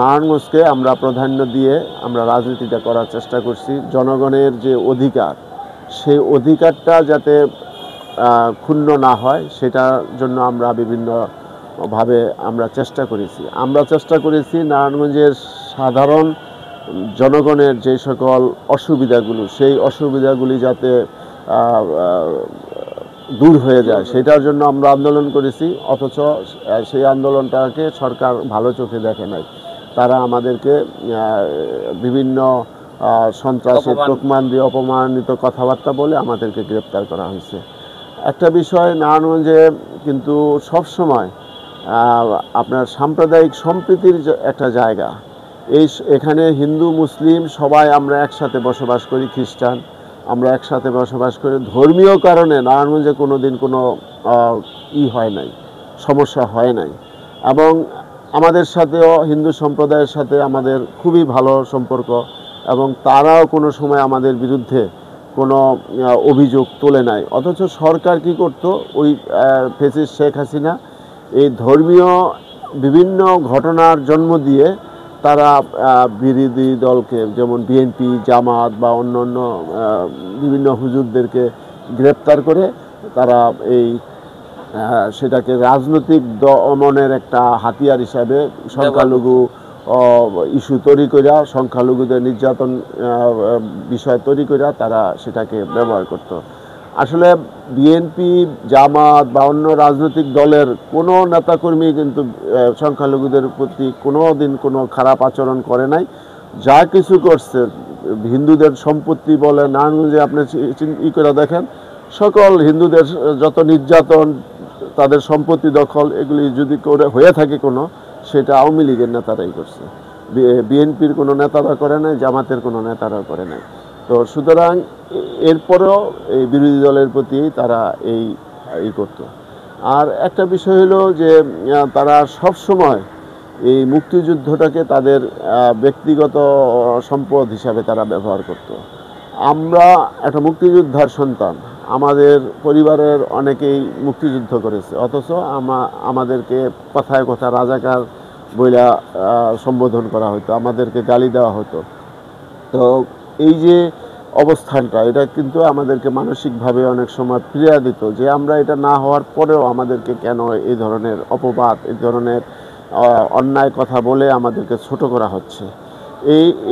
নারায়ণগঞ্জকে আমরা প্রাধান্য দিয়ে আমরা রাজনীতিটা করার চেষ্টা করছি। জনগণের যে অধিকার, সেই অধিকারটা যাতে ক্ষুণ্ণ না হয় সেটার জন্য আমরা বিভিন্নভাবে আমরা চেষ্টা করেছি। নারায়ণগঞ্জের সাধারণ জনগণের যে সকল অসুবিধাগুলো, সেই অসুবিধাগুলি যাতে দূর হয়ে যায় সেটার জন্য আমরা আন্দোলন করেছি। অথচ সেই আন্দোলনটাকে সরকার ভালো চোখে দেখে নাই। তারা আমাদেরকে বিভিন্ন সন্ত্রাসের তোকমান দিয়ে অপমানিত কথাবার্তা বলে আমাদেরকে গ্রেপ্তার করা হয়েছে। একটা বিষয়, নারায়ণগঞ্জে কিন্তু সবসময় আপনার সাম্প্রদায়িক সম্প্রীতির একটা জায়গা। এখানে হিন্দু মুসলিম সবাই আমরা একসাথে বসবাস করি, খ্রিস্টান আমরা একসাথে বসবাস করি। ধর্মীয় কারণে নারায়ণগঞ্জে কোনো দিন কোনো হয় নাই, সমস্যা হয় নাই। এবং আমাদের সাথেও হিন্দু সম্প্রদায়ের সাথে আমাদের খুবই ভালো সম্পর্ক, এবং তারাও কোনো সময় আমাদের বিরুদ্ধে কোনো অভিযোগ তোলে নাই। অথচ সরকার কি করত, ওই ফ্যাসিস্ট শেখ হাসিনা এই ধর্মীয় বিভিন্ন ঘটনার জন্ম দিয়ে তারা বিরোধী দলকে, যেমন বিএনপি, জামাত বা অন্যান্য বিভিন্ন হুজুরদেরকে গ্রেপ্তার করে তারা সেটাকে রাজনৈতিক দমনের একটা হাতিয়ার হিসাবে সংখ্যালঘু ইস্যু তৈরি করিয়া, সংখ্যালঘুদের নির্যাতন বিষয় তৈরি করিয়া তারা সেটাকে ব্যবহার করত। আসলে বিএনপি, জামাত বা অন্য রাজনৈতিক দলের কোনো নেতাকর্মী কিন্তু সংখ্যালঘুদের প্রতি কোনো দিন কোনো খারাপ আচরণ করে নাই। যা কিছু করছে, হিন্দুদের সম্পত্তি বলে, নারায়ণগঞ্জে আপনি করে দেখেন, সকল হিন্দুদের যত নির্যাতন, তাদের সম্পত্তি দখল, এগুলি যদি করে হয়ে থাকে কোনো, সেটা আওয়ামী লীগের নেতারাই করছে। বিএনপির কোনো নেতারা করে নাই, জামাতের কোনো নেতারা করে নাই। তো সুতরাং এরপরেও এই বিরোধী দলের প্রতি তারা এই করত। আর একটা বিষয় হলো যে তারা সব সময় এই মুক্তিযুদ্ধটাকে তাদের ব্যক্তিগত সম্পদ হিসাবে তারা ব্যবহার করত। আমরা একটা মুক্তিযোদ্ধার সন্তান, আমাদের পরিবারের অনেকেই মুক্তিযুদ্ধ করেছে, অথচ আমাদেরকে কথায় কথা রাজাকার বইলা সম্বোধন করা হতো, আমাদেরকে গালি দেওয়া হতো। তো এই যে অবস্থানটা, এটা কিন্তু আমাদেরকে মানসিকভাবে অনেক সময় পীড়া দিত, যে আমরা এটা না হওয়ার পরেও আমাদেরকে কেন এই ধরনের অপবাদ, এই ধরনের অন্যায় কথা বলে আমাদেরকে ছোট করা হচ্ছে।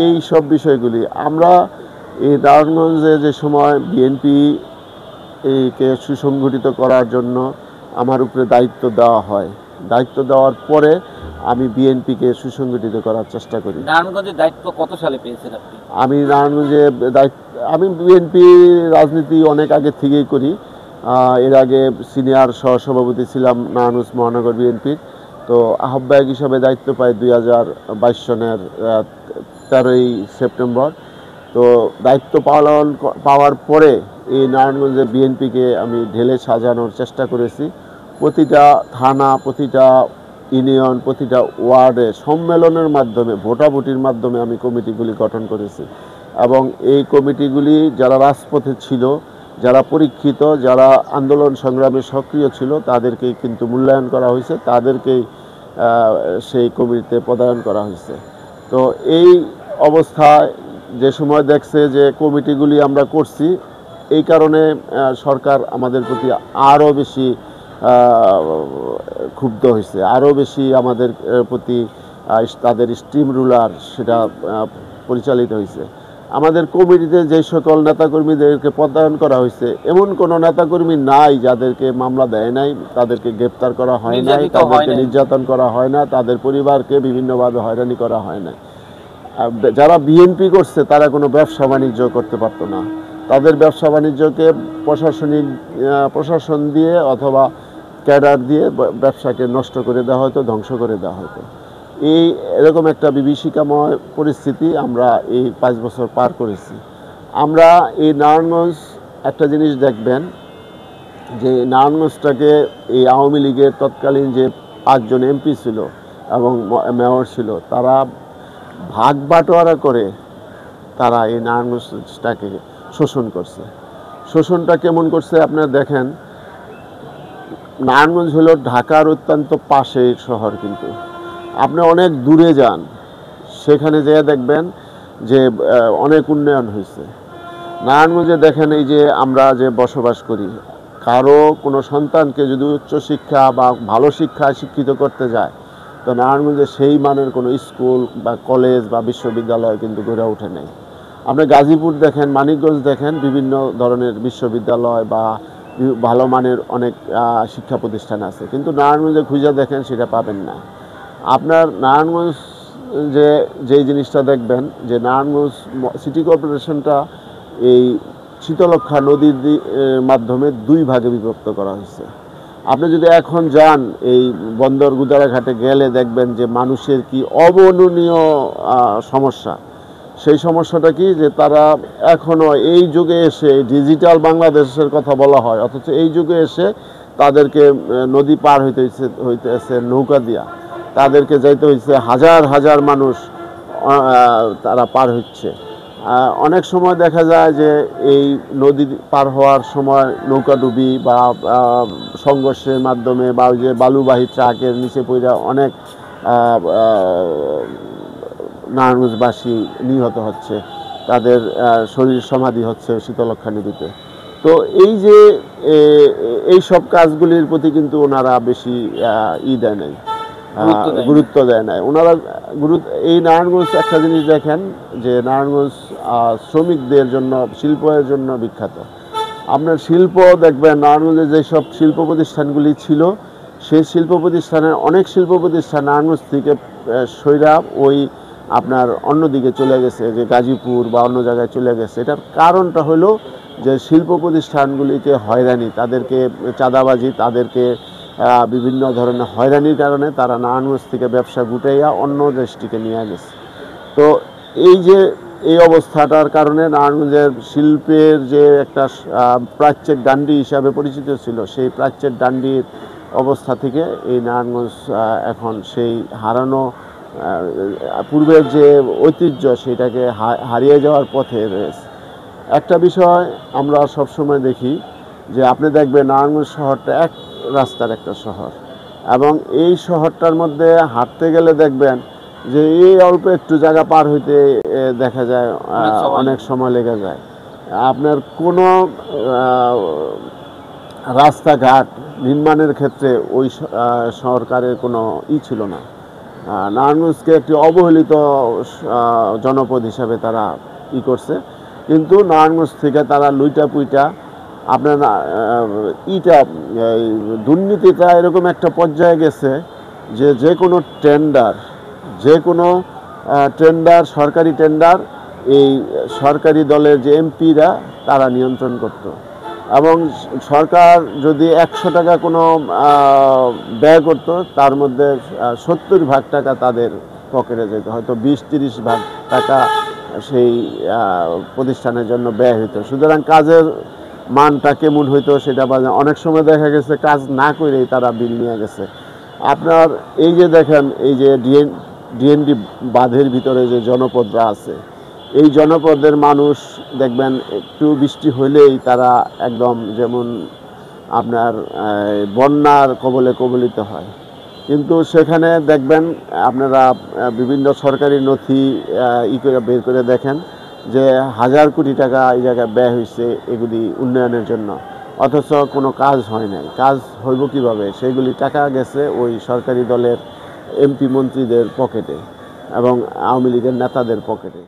এই সব বিষয়গুলি আমরা এই নারায়ণগঞ্জে যে সময় বিএনপি কে সুসংগঠিত করার জন্য আমার উপরে দায়িত্ব দেওয়া হয়, দায়িত্ব দেওয়ার পরে আমি বিএনপিকে সুসংগঠিত করার চেষ্টা করি। নারায়ণগঞ্জের দায়িত্ব কত সালে পেয়েছেন আপনি? আমি নারায়ণগঞ্জে আমি বিএনপি রাজনীতি অনেক আগে থেকেই করি। এর আগে সিনিয়র সহসভাপতি ছিলাম নারায়ণগঞ্জ মহানগর বিএনপির। তো আহ্বায়ক হিসাবে দায়িত্ব পাই 2022 সনের 13ই সেপ্টেম্বর। তো দায়িত্ব পাওয়ার পরে এই নারায়ণগঞ্জে বিএনপিকে আমি ঢেলে সাজানোর চেষ্টা করেছি। প্রতিটা থানা, প্রতিটা ইউনিয়ন, প্রতিটা ওয়ার্ডে সম্মেলনের মাধ্যমে, ভোটাভুটির মাধ্যমে আমি কমিটিগুলি গঠন করেছি। এবং এই কমিটিগুলি যারা রাজপথে ছিল, যারা পরীক্ষিত, যারা আন্দোলন সংগ্রামে সক্রিয় ছিল, তাদেরকেই কিন্তু মূল্যায়ন করা হয়েছে, তাদেরকেই সেই কমিটিতে পদায়ন করা হয়েছে। তো এই অবস্থায় যে সময় দেখছে যে কমিটিগুলি আমরা করছি, এই কারণে সরকার আমাদের প্রতি আরও বেশি ক্ষুব্ধ হয়েছে, আরও বেশি আমাদের প্রতি তাদের স্টিম রুলার সেটা পরিচালিত হয়েছে। আমাদের কমিটিতে যে সকল নেতাকর্মীদেরকে পদায়ন করা হয়েছে, এমন কোনো নেতাকর্মী নাই যাদেরকে মামলা দেয় নাই, তাদেরকে গ্রেপ্তার করা হয় নাই, তাদেরকে নির্যাতন করা হয় না, তাদের পরিবারকে বিভিন্নভাবে হয়রানি করা হয় না। যারা বিএনপি করছে তারা কোনো ব্যবসা বাণিজ্য করতে পারতো না, তাদের ব্যবসা বাণিজ্যকে প্রশাসন দিয়ে অথবা ক্যাডার দিয়ে ব্যবসাকে নষ্ট করে দেওয়া হতো, ধ্বংস করে দেওয়া হতো। এরকম একটা বিভীষিকাময় পরিস্থিতি আমরা এই 5 বছর পার করেছি। আমরা এই নারায়ণগঞ্জ, একটা জিনিস দেখবেন যে নারায়ণগঞ্জটাকে এই আওয়ামী লীগের তৎকালীন যে 5 জন এমপি ছিল এবং মেয়র ছিল, তারা ভাগ বাটোয়ারা করে তারা এই নারায়ণগঞ্জটাকে শোষণ করছে। শোষণটা কেমন করছে আপনারা দেখেন। নারায়ণগঞ্জ হলো ঢাকার অত্যন্ত পাশের শহর, কিন্তু আপনি অনেক দূরে যান, সেখানে যেয়ে দেখবেন যে অনেক উন্নয়ন হয়েছে। নারায়ণগঞ্জে দেখেন এই যে আমরা যে বসবাস করি, কারো কোনো সন্তানকে যদি উচ্চশিক্ষা বা ভালো শিক্ষায় শিক্ষিত করতে যায়, তো নারায়ণগঞ্জে সেই মানের কোনো স্কুল বা কলেজ বা বিশ্ববিদ্যালয় কিন্তু গড়ে ওঠে নাই। আপনি গাজীপুর দেখেন, মানিকগঞ্জ দেখেন, বিভিন্ন ধরনের বিশ্ববিদ্যালয় বা ভালো মানের অনেক শিক্ষা প্রতিষ্ঠান আছে, কিন্তু নারায়ণগঞ্জে খুঁজে দেখেন সেটা পাবেন না। আপনার নারায়ণগঞ্জ যেই জিনিসটা দেখবেন যে নারায়ণগঞ্জ সিটি কর্পোরেশনটা এই শীতলক্ষ্যা নদীর মাধ্যমে দুই ভাগে বিভক্ত করা হয়েছে। আপনি যদি এখন যান এই বন্দর গুদারাঘাটে গেলে দেখবেন যে মানুষের কি অবর্ণনীয় সমস্যা। সেই সমস্যাটা কি, যে তারা এখনও এই যুগে এসে ডিজিটাল বাংলাদেশের কথা বলা হয়, অথচ এই যুগে এসে তাদেরকে নদী পার হইতেছে নৌকা দিয়া, তাদেরকে যাইতে হয়েছে হাজার হাজার মানুষ তারা পার হচ্ছে। অনেক সময় দেখা যায় যে এই নদী পার হওয়ার সময় নৌকাডুবি বা সংঘর্ষের মাধ্যমে বা ওই যে বালুবাহী ট্রাকের নিচে পড়ে অনেক নারায়ণগঞ্জবাসী নিহত হচ্ছে, তাদের শরীর সমাধি হচ্ছে শীতলক্ষ্যা নদীতে। তো এই যে এই সব কাজগুলির প্রতি কিন্তু ওনারা বেশি দেয় নাই, গুরুত্ব দেয় নাই ওনারা। এই নারায়ণগঞ্জ একটা জিনিস দেখেন যে নারায়ণগঞ্জ শ্রমিকদের জন্য, শিল্পের জন্য বিখ্যাত। আপনার শিল্প দেখবেন নারায়ণগঞ্জে যেসব শিল্প প্রতিষ্ঠানগুলি ছিল, সেই শিল্প প্রতিষ্ঠানের অনেক শিল্প প্রতিষ্ঠান নারায়ণগঞ্জ থেকে সইরা ওই আপনার অন্যদিকে চলে গেছে, যে গাজীপুর বা অন্য জায়গায় চলে গেছে। এটার কারণটা হলো যে শিল্প প্রতিষ্ঠানগুলিকে হয়রানি, তাদেরকে চাঁদাবাজি, তাদেরকে বিভিন্ন ধরনের হয়রানির কারণে তারা নারায়ণগঞ্জ থেকে ব্যবসা গুটাইয়া অন্য দেশটিকে নিয়ে গেছে। তো এই অবস্থাটার কারণে নারায়ণগঞ্জের শিল্পের যে একটা প্রাচ্যের ডান্ডি হিসাবে পরিচিত ছিল, সেই প্রাচ্যের ডান্ডির অবস্থা থেকে এই নারায়ণগঞ্জ এখন সেই হারানো পূর্বের যে ঐতিহ্য সেটাকে হারিয়ে যাওয়ার পথে রয়েছে। একটা বিষয় আমরা সবসময় দেখি যে আপনি দেখবেন নারায়ণগঞ্জ শহরটা এক রাস্তার একটা শহর, এবং এই শহরটার মধ্যে হাঁটতে গেলে দেখবেন যে এই অল্প একটু জায়গা পার হইতে দেখা যায় অনেক সময় লেগে যায়। আপনার কোনো রাস্তাঘাট নির্মাণের ক্ষেত্রে ওই সরকারের কোনো ছিল না। নারায়ণগঞ্জকে একটি অবহেলিত জনপদ হিসাবে তারা করছে, কিন্তু নারায়ণগঞ্জ থেকে তারা লুইটা পুইটা আপনার দুর্নীতিটা এরকম একটা পর্যায়ে গেছে যে কোনো টেন্ডার সরকারি টেন্ডার এই সরকারি দলের যে এমপিরা তারা নিয়ন্ত্রণ করত, এবং সরকার যদি 100 টাকা কোনো ব্যয় করত, তার মধ্যে 70 ভাগ টাকা তাদের পকেটে যেত, হয়তো 20-30 ভাগ টাকা সেই প্রতিষ্ঠানের জন্য ব্যয় হইতো। সুতরাং কাজের মানটা কেমন হইতো সেটা অনেক সময় দেখা গেছে কাজ না করেই তারা বিল নিয়ে গেছে। আপনার এই যে দেখেন এই যে ডিএনডি বাঁধের ভিতরে যে জনপদরা আছে, এই জনপদের মানুষ দেখবেন একটু বৃষ্টি হলেই তারা একদম যেমন আপনার বন্যার কবলিত হয়। কিন্তু সেখানে দেখবেন আপনারা বিভিন্ন সরকারি নথি করে বের করে দেখেন যে 1000 কোটি টাকা এই জায়গায় ব্যয় হয়েছে এগুলি উন্নয়নের জন্য, অথচ কোনো কাজ হয় নাই। কাজ হইব কিভাবে? সেগুলি টাকা গেছে ওই সরকারি দলের এমপি মন্ত্রীদের পকেটে এবং আওয়ামী লীগের নেতাদের পকেটে।